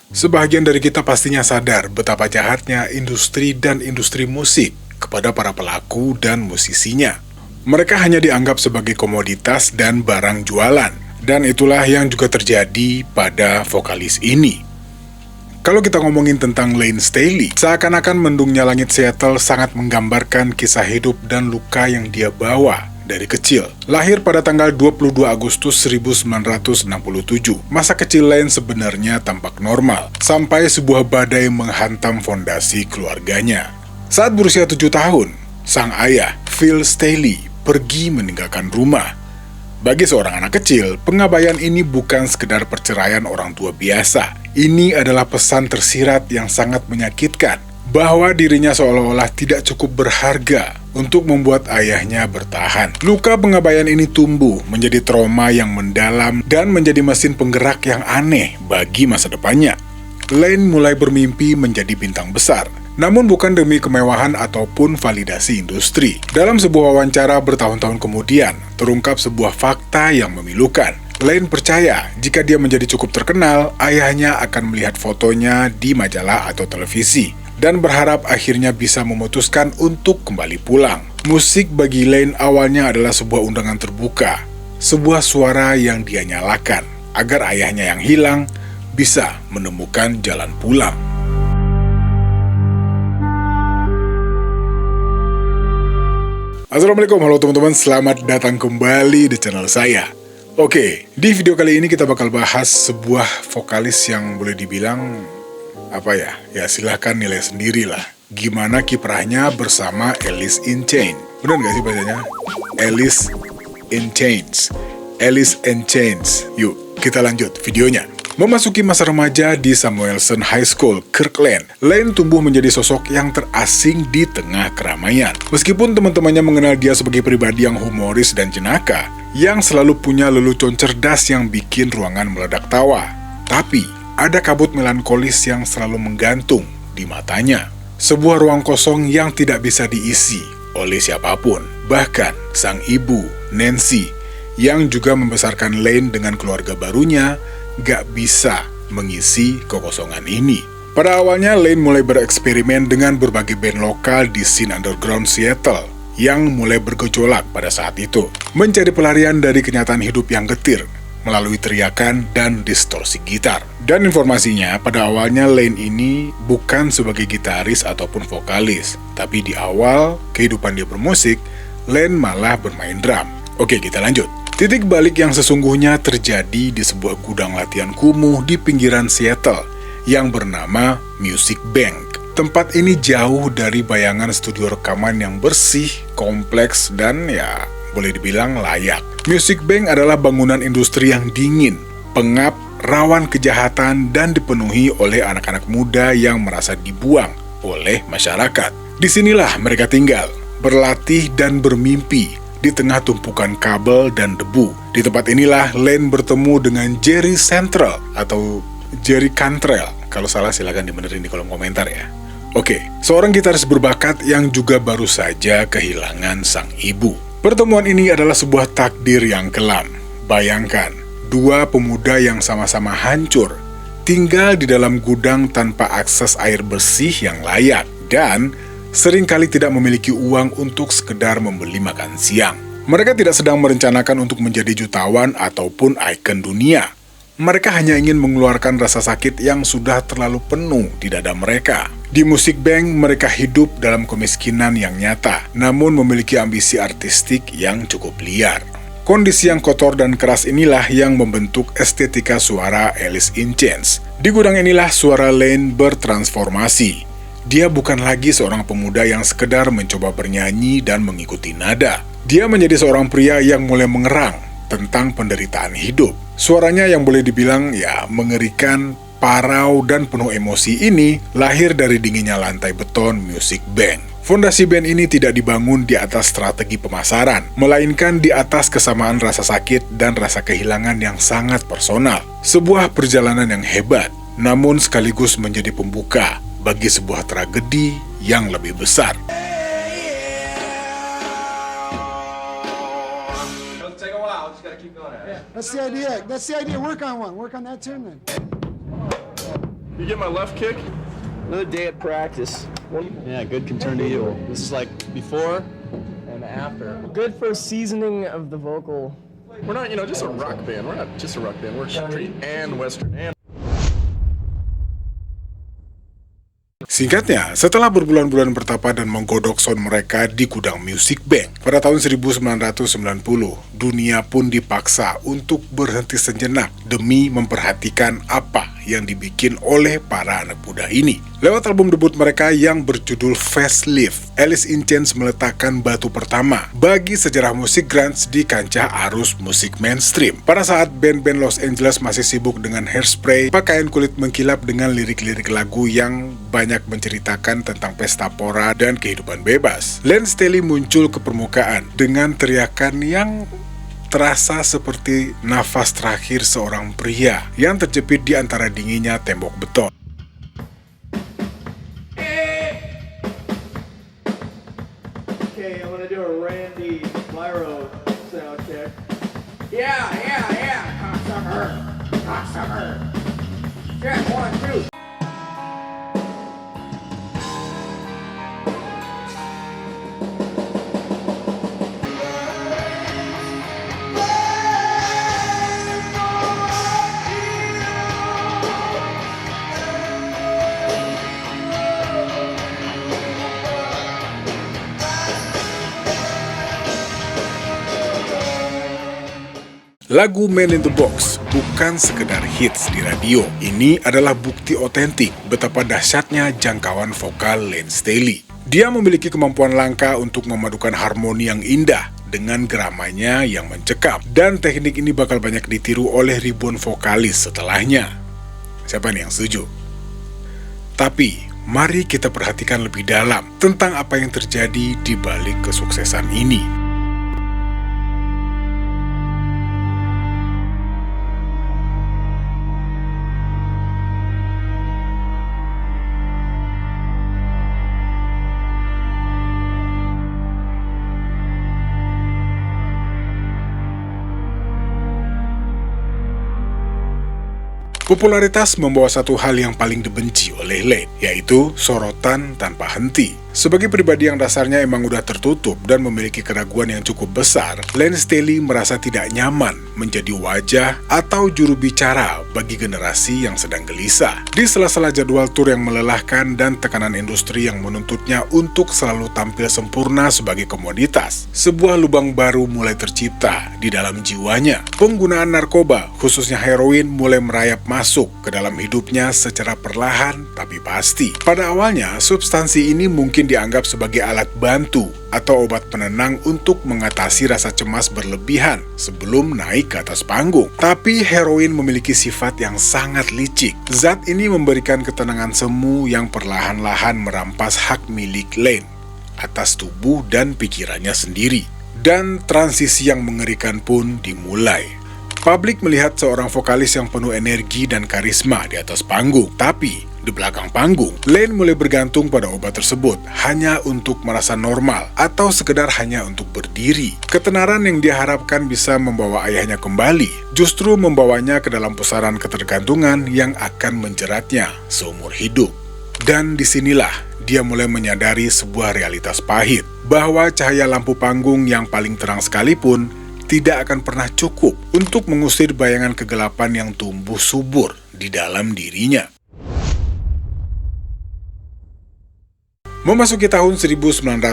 Sebahagian dari kita pastinya sadar betapa jahatnya industri dan industri musik kepada para pelaku dan musisinya. Mereka hanya dianggap sebagai komoditas dan barang jualan, dan itulah yang juga terjadi pada vokalis ini. Kalau kita ngomongin tentang Layne Staley, seakan-akan mendungnya langit Seattle sangat menggambarkan kisah hidup dan luka yang dia bawa dari kecil. Lahir pada tanggal 22 Agustus 1967, masa kecil Layne sebenarnya tampak normal, sampai sebuah badai menghantam fondasi keluarganya. Saat berusia 7 tahun, sang ayah, Phil Staley, pergi meninggalkan rumah. Bagi seorang anak kecil, pengabaian ini bukan sekedar perceraian orang tua biasa. Ini adalah pesan tersirat yang sangat menyakitkan, bahwa dirinya seolah-olah tidak cukup berharga untuk membuat ayahnya bertahan. Luka pengabaian ini tumbuh menjadi trauma yang mendalam dan menjadi mesin penggerak yang aneh bagi masa depannya. Layne mulai bermimpi menjadi bintang besar, namun bukan demi kemewahan ataupun validasi industri. Dalam sebuah wawancara bertahun-tahun kemudian, terungkap sebuah fakta yang memilukan. Layne percaya jika dia menjadi cukup terkenal, ayahnya akan melihat fotonya di majalah atau televisi, dan berharap akhirnya bisa memutuskan untuk kembali pulang. Musik bagi Layne awalnya adalah sebuah undangan terbuka, sebuah suara yang dia nyalakan, agar ayahnya yang hilang bisa menemukan jalan pulang. Assalamualaikum, halo teman-teman, selamat datang kembali di channel saya. Oke, di video kali ini kita bakal bahas sebuah vokalis yang boleh dibilang ya silahkan nilai sendiri lah. Gimana kiprahnya bersama Alice in Chains. Bener gak sih bacanya? Alice in Chains. Alice in Chains. Yuk, kita lanjut videonya. Memasuki masa remaja di Samuelson High School, Kirkland, Layne tumbuh menjadi sosok yang terasing di tengah keramaian. Meskipun teman-temannya mengenal dia sebagai pribadi yang humoris dan jenaka, yang selalu punya lelucon cerdas yang bikin ruangan meledak tawa. Tapi, ada kabut melankolis yang selalu menggantung di matanya. Sebuah ruang kosong yang tidak bisa diisi oleh siapapun. Bahkan, sang ibu, Nancy, yang juga membesarkan Layne dengan keluarga barunya, gak bisa mengisi kekosongan ini. Pada awalnya, Layne mulai bereksperimen dengan berbagai band lokal di scene underground Seattle yang mulai bergejolak pada saat itu, mencari pelarian dari kenyataan hidup yang getir melalui teriakan dan distorsi gitar. Dan informasinya, pada awalnya Layne ini bukan sebagai gitaris ataupun vokalis, tapi di awal kehidupan dia bermusik, Layne malah bermain drum. Oke, kita lanjut. Titik balik yang sesungguhnya terjadi di sebuah gudang latihan kumuh di pinggiran Seattle yang bernama Music Bank. Tempat ini jauh dari bayangan studio rekaman yang bersih, kompleks, dan boleh dibilang layak. Music Bank adalah bangunan industri yang dingin, pengap, rawan kejahatan, dan dipenuhi oleh anak-anak muda yang merasa dibuang oleh masyarakat. Disinilah mereka tinggal, berlatih, dan bermimpi di tengah tumpukan kabel dan debu. Di tempat inilah Layne bertemu dengan Jerry Cantrell atau Jerry Cantrell. Kalau salah silakan dibenerin di kolom komentar ya. Oke, seorang gitaris berbakat yang juga baru saja kehilangan sang ibu. Pertemuan ini adalah sebuah takdir yang kelam. Bayangkan, dua pemuda yang sama-sama hancur, tinggal di dalam gudang tanpa akses air bersih yang layak, dan seringkali tidak memiliki uang untuk sekedar membeli makan siang. Mereka tidak sedang merencanakan untuk menjadi jutawan ataupun ikon dunia. Mereka hanya ingin mengeluarkan rasa sakit yang sudah terlalu penuh di dada mereka. Di Music Bank, mereka hidup dalam kemiskinan yang nyata, namun memiliki ambisi artistik yang cukup liar. Kondisi yang kotor dan keras inilah yang membentuk estetika suara Alice in Chains. Di gudang inilah suara Layne bertransformasi. Dia bukan lagi seorang pemuda yang sekedar mencoba bernyanyi dan mengikuti nada. Dia menjadi seorang pria yang mulai mengerang tentang penderitaan hidup. Suaranya yang boleh dibilang mengerikan, parau, dan penuh emosi ini lahir dari dinginnya lantai beton Music Bank. Fondasi band ini tidak dibangun di atas strategi pemasaran, melainkan di atas kesamaan rasa sakit dan rasa kehilangan yang sangat personal. Sebuah perjalanan yang hebat, namun sekaligus menjadi pembuka bagi sebuah tragedi yang lebih besar. That's the idea. Work on one. Work on that tune then. You get my left kick? Another day at practice. Yeah, good can turn to evil. This is like before and after. Good for seasoning of the vocal. We're not, just a rock band. We're not just a rock band. We're country and western and... Singkatnya, setelah berbulan-bulan bertapa dan menggodok sound mereka di gudang Music Bank, pada tahun 1990, dunia pun dipaksa untuk berhenti sejenak demi memperhatikan apa yang dibikin oleh para anak muda ini. Lewat album debut mereka yang berjudul Facelift, Alice in Chains meletakkan batu pertama bagi sejarah musik grunge di kancah arus musik mainstream. Pada saat band-band Los Angeles masih sibuk dengan hairspray, pakaian kulit mengkilap dengan lirik-lirik lagu yang banyak menceritakan tentang pesta pora dan kehidupan bebas, Len Staley muncul ke permukaan dengan teriakan yang terasa seperti nafas terakhir seorang pria yang terjepit di antara dinginnya tembok beton. Okay, I'm gonna do a Randy Myro sound check. Yeah, cocksucker. Check, 1, 2. Lagu Man in the Box bukan sekedar hits di radio. Ini adalah bukti otentik betapa dahsyatnya jangkauan vokal Len Staley. Dia memiliki kemampuan langka untuk memadukan harmoni yang indah dengan geramanya yang mencekam. Dan teknik ini bakal banyak ditiru oleh ribuan vokalis setelahnya. Siapa nih yang setuju? Tapi, mari kita perhatikan lebih dalam tentang apa yang terjadi di balik kesuksesan ini. Popularitas membawa satu hal yang paling dibenci oleh Len, yaitu sorotan tanpa henti. Sebagai pribadi yang dasarnya emang udah tertutup dan memiliki keraguan yang cukup besar, Len Staley merasa tidak nyaman menjadi wajah atau juru bicara bagi generasi yang sedang gelisah. Di sela-sela jadwal tur yang melelahkan dan tekanan industri yang menuntutnya untuk selalu tampil sempurna sebagai komoditas, sebuah lubang baru mulai tercipta di dalam jiwanya. Penggunaan narkoba, khususnya heroin, mulai merayap masuk ke dalam hidupnya secara perlahan tapi pasti. Pada awalnya, substansi ini mungkin dianggap sebagai alat bantu atau obat penenang untuk mengatasi rasa cemas berlebihan sebelum naik ke atas panggung. Tapi heroin memiliki sifat yang sangat licik. Zat ini memberikan ketenangan semu yang perlahan-lahan merampas hak milik Len atas tubuh dan pikirannya sendiri. Dan transisi yang mengerikan pun dimulai. Publik melihat seorang vokalis yang penuh energi dan karisma di atas panggung, tapi di belakang panggung, Len mulai bergantung pada obat tersebut hanya untuk merasa normal atau sekedar hanya untuk berdiri. Ketenaran yang dia harapkan bisa membawa ayahnya kembali, justru membawanya ke dalam pusaran ketergantungan yang akan menjeratnya seumur hidup. Dan disinilah dia mulai menyadari sebuah realitas pahit, bahwa cahaya lampu panggung yang paling terang sekalipun tidak akan pernah cukup untuk mengusir bayangan kegelapan yang tumbuh subur di dalam dirinya. Memasuki tahun 1992,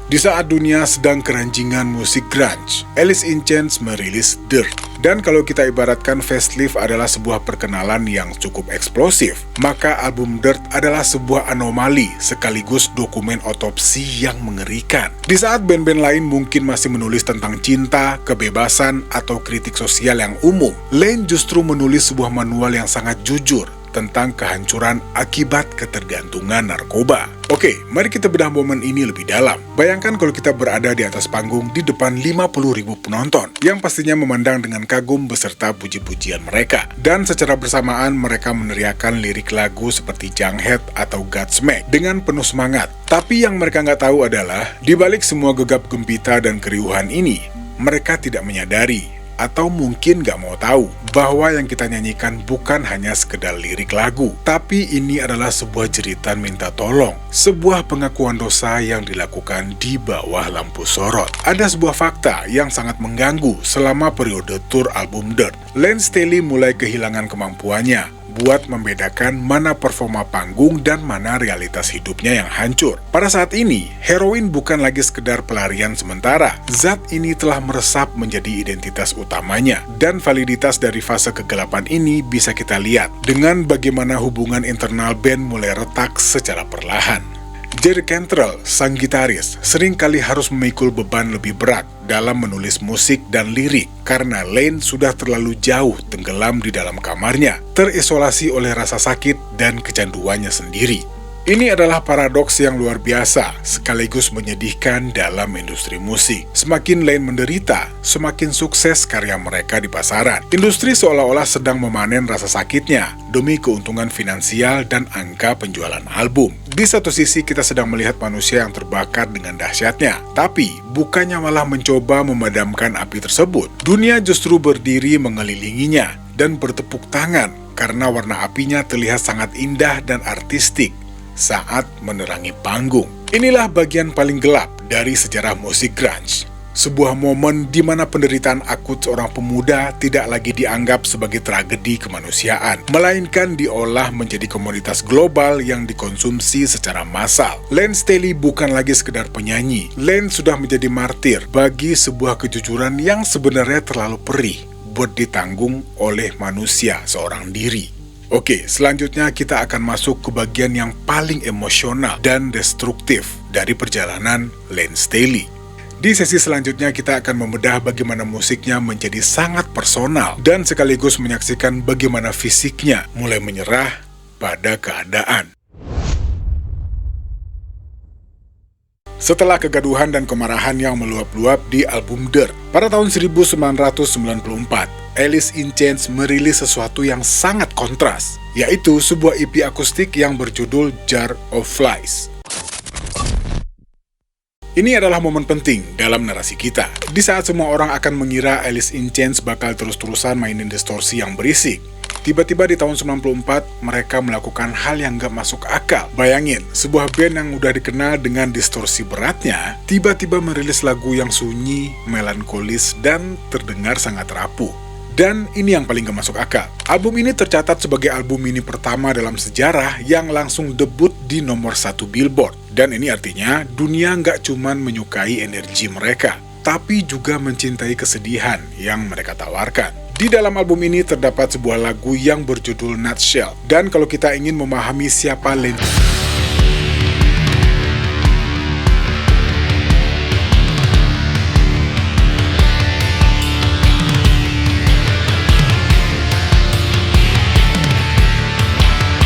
di saat dunia sedang keranjingan musik grunge, Alice in Chains merilis Dirt. Dan kalau kita ibaratkan Facelift adalah sebuah perkenalan yang cukup eksplosif, maka album Dirt adalah sebuah anomali sekaligus dokumen otopsi yang mengerikan. Di saat band-band lain mungkin masih menulis tentang cinta, kebebasan, atau kritik sosial yang umum, Len justru menulis sebuah manual yang sangat jujur tentang kehancuran akibat ketergantungan narkoba. Oke, mari kita bedah momen ini lebih dalam. Bayangkan kalau kita berada di atas panggung di depan 50.000 penonton, yang pastinya memandang dengan kagum beserta puji-pujian mereka. Dan secara bersamaan mereka meneriakkan lirik lagu seperti Junkhead atau Godsmack dengan penuh semangat. Tapi yang mereka nggak tahu adalah, di balik semua gegap gempita dan keriuhan ini, mereka tidak menyadari atau mungkin gak mau tahu bahwa yang kita nyanyikan bukan hanya sekedar lirik lagu, tapi ini adalah sebuah jeritan minta tolong, sebuah pengakuan dosa yang dilakukan di bawah lampu sorot. Ada sebuah fakta yang sangat mengganggu selama periode tur album Dirt. Layne Staley mulai kehilangan kemampuannya buat membedakan mana performa panggung dan mana realitas hidupnya yang hancur. Pada saat ini, heroin bukan lagi sekedar pelarian sementara. Zat ini telah meresap menjadi identitas utamanya, dan validitas dari fase kegelapan ini bisa kita lihat dengan bagaimana hubungan internal band mulai retak secara perlahan. Jerry Cantrell, sang gitaris, seringkali harus memikul beban lebih berat dalam menulis musik dan lirik karena Layne sudah terlalu jauh tenggelam di dalam kamarnya, terisolasi oleh rasa sakit dan kecanduannya sendiri. Ini adalah paradoks yang luar biasa, sekaligus menyedihkan dalam industri musik. Semakin Layne menderita, semakin sukses karya mereka di pasaran. Industri seolah-olah sedang memanen rasa sakitnya demi keuntungan finansial dan angka penjualan album. Di satu sisi kita sedang melihat manusia yang terbakar dengan dahsyatnya, tapi bukannya malah mencoba memadamkan api tersebut. Dunia justru berdiri mengelilinginya dan bertepuk tangan karena warna apinya terlihat sangat indah dan artistik saat menerangi panggung. Inilah bagian paling gelap dari sejarah musik grunge. Sebuah momen di mana penderitaan akut seorang pemuda tidak lagi dianggap sebagai tragedi kemanusiaan, melainkan diolah menjadi komoditas global yang dikonsumsi secara massal. Layne Staley bukan lagi sekedar penyanyi. Layne sudah menjadi martir bagi sebuah kejujuran yang sebenarnya terlalu perih buat ditanggung oleh manusia seorang diri. Oke, selanjutnya kita akan masuk ke bagian yang paling emosional dan destruktif dari perjalanan Layne Staley. Di sesi selanjutnya kita akan membedah bagaimana musiknya menjadi sangat personal dan sekaligus menyaksikan bagaimana fisiknya mulai menyerah pada keadaan. Setelah kegaduhan dan kemarahan yang meluap-luap di album Dirt, pada tahun 1994, Alice in Chains merilis sesuatu yang sangat kontras, yaitu sebuah EP akustik yang berjudul Jar of Flies. Ini adalah momen penting dalam narasi kita. Di saat semua orang akan mengira Alice in Chains bakal terus-terusan mainin distorsi yang berisik, tiba-tiba di tahun 94, mereka melakukan hal yang gak masuk akal. Bayangin, sebuah band yang udah dikenal dengan distorsi beratnya, tiba-tiba merilis lagu yang sunyi, melankolis, dan terdengar sangat rapuh. Dan ini yang paling gak masuk akal. Album ini tercatat sebagai album mini pertama dalam sejarah yang langsung debut di nomor 1 Billboard. Dan ini artinya dunia gak cuman menyukai energi mereka, tapi juga mencintai kesedihan yang mereka tawarkan. Di dalam album ini terdapat sebuah lagu yang berjudul Nutshell. Dan kalau kita ingin memahami siapa Layne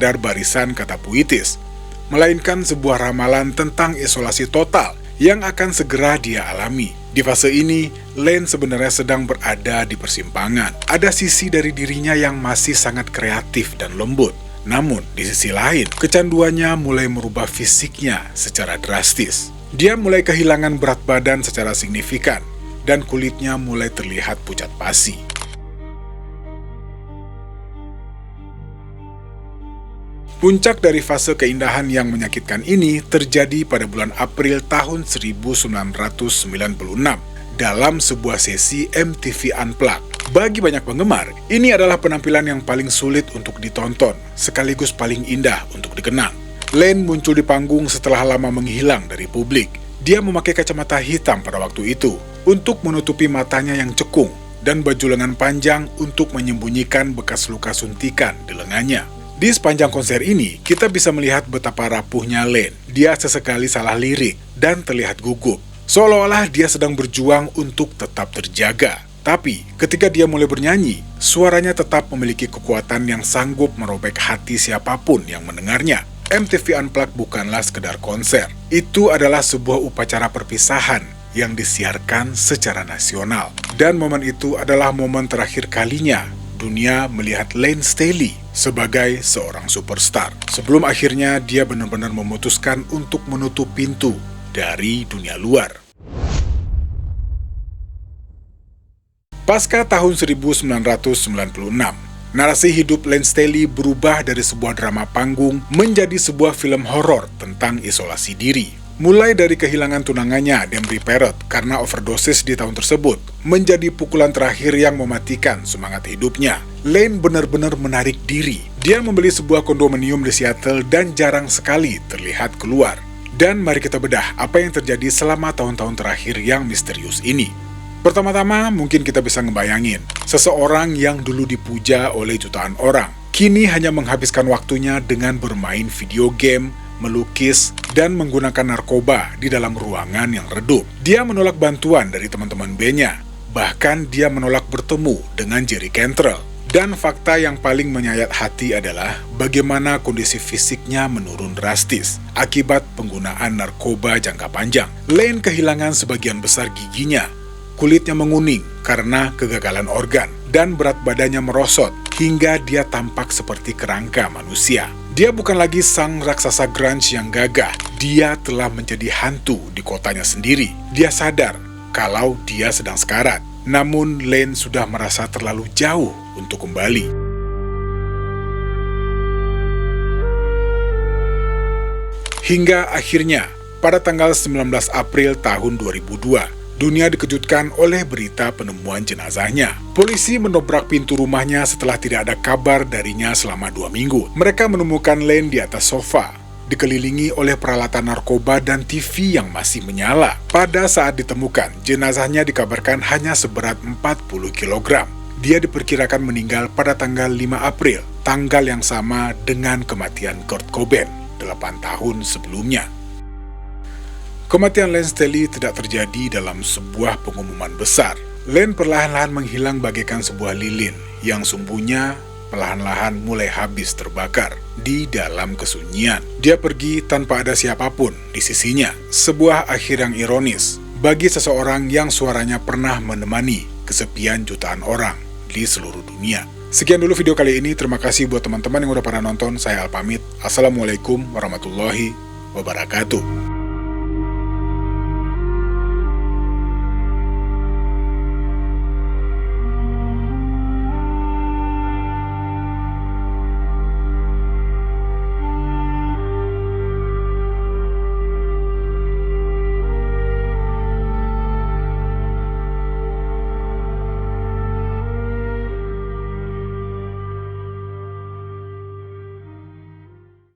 dari barisan kata puitis, melainkan sebuah ramalan tentang isolasi total yang akan segera dia alami. Di fase ini, Layne sebenarnya sedang berada di persimpangan. Ada sisi dari dirinya yang masih sangat kreatif dan lembut. Namun, di sisi lain, kecanduannya mulai merubah fisiknya secara drastis. Dia mulai kehilangan berat badan secara signifikan, dan kulitnya mulai terlihat pucat pasi. Puncak dari fase keindahan yang menyakitkan ini terjadi pada bulan April tahun 1996 dalam sebuah sesi MTV Unplugged. Bagi banyak penggemar, ini adalah penampilan yang paling sulit untuk ditonton, sekaligus paling indah untuk dikenang. Layne muncul di panggung setelah lama menghilang dari publik. Dia memakai kacamata hitam pada waktu itu untuk menutupi matanya yang cekung dan baju lengan panjang untuk menyembunyikan bekas luka suntikan di lengannya. Di sepanjang konser ini, kita bisa melihat betapa rapuhnya Layne. Dia sesekali salah lirik dan terlihat gugup, seolah-olah dia sedang berjuang untuk tetap terjaga. Tapi, ketika dia mulai bernyanyi, suaranya tetap memiliki kekuatan yang sanggup merobek hati siapapun yang mendengarnya. MTV Unplugged bukanlah sekedar konser. Itu adalah sebuah upacara perpisahan yang disiarkan secara nasional. Dan momen itu adalah momen terakhir kalinya dunia melihat Layne Staley sebagai seorang superstar. Sebelum akhirnya dia benar-benar memutuskan untuk menutup pintu dari dunia luar. Pasca tahun 1996, narasi hidup Len Staley berubah dari sebuah drama panggung menjadi sebuah film horor tentang isolasi diri. Mulai dari kehilangan tunangannya, Demri Parrott, karena overdosis di tahun tersebut, menjadi pukulan terakhir yang mematikan semangat hidupnya. Len benar-benar menarik diri. Dia membeli sebuah kondominium di Seattle dan jarang sekali terlihat keluar. Dan mari kita bedah apa yang terjadi selama tahun-tahun terakhir yang misterius ini. Pertama-tama, mungkin kita bisa ngebayangin, seseorang yang dulu dipuja oleh jutaan orang, kini hanya menghabiskan waktunya dengan bermain video game, melukis, dan menggunakan narkoba di dalam ruangan yang redup. Dia menolak bantuan dari teman-teman bandnya, bahkan dia menolak bertemu dengan Jerry Cantrell. Dan fakta yang paling menyayat hati adalah bagaimana kondisi fisiknya menurun drastis akibat penggunaan narkoba jangka panjang. Len kehilangan sebagian besar giginya, kulitnya menguning karena kegagalan organ, dan berat badannya merosot hingga dia tampak seperti kerangka manusia. Dia bukan lagi sang raksasa grunge yang gagah, dia telah menjadi hantu di kotanya sendiri. Dia sadar kalau dia sedang sekarat, namun Len sudah merasa terlalu jauh untuk kembali. Hingga akhirnya, pada tanggal 19 April tahun 2002, dunia dikejutkan oleh berita penemuan jenazahnya. Polisi mendobrak pintu rumahnya setelah tidak ada kabar darinya selama 2 minggu. Mereka menemukan Len di atas sofa, dikelilingi oleh peralatan narkoba dan TV yang masih menyala. Pada saat ditemukan, jenazahnya dikabarkan hanya seberat 40 kg. Dia diperkirakan meninggal pada tanggal 5 April, tanggal yang sama dengan kematian Kurt Cobain 8 tahun sebelumnya. Kematian Len Staley tidak terjadi dalam sebuah pengumuman besar. Len perlahan-lahan menghilang bagaikan sebuah lilin yang sumbunya perlahan-lahan mulai habis terbakar di dalam kesunyian. Dia pergi tanpa ada siapapun di sisinya. Sebuah akhir yang ironis bagi seseorang yang suaranya pernah menemani kesepian jutaan orang di seluruh dunia. Sekian dulu video kali ini. Terima kasih buat teman-teman yang udah pada nonton. Saya Al pamit. Assalamualaikum warahmatullahi wabarakatuh.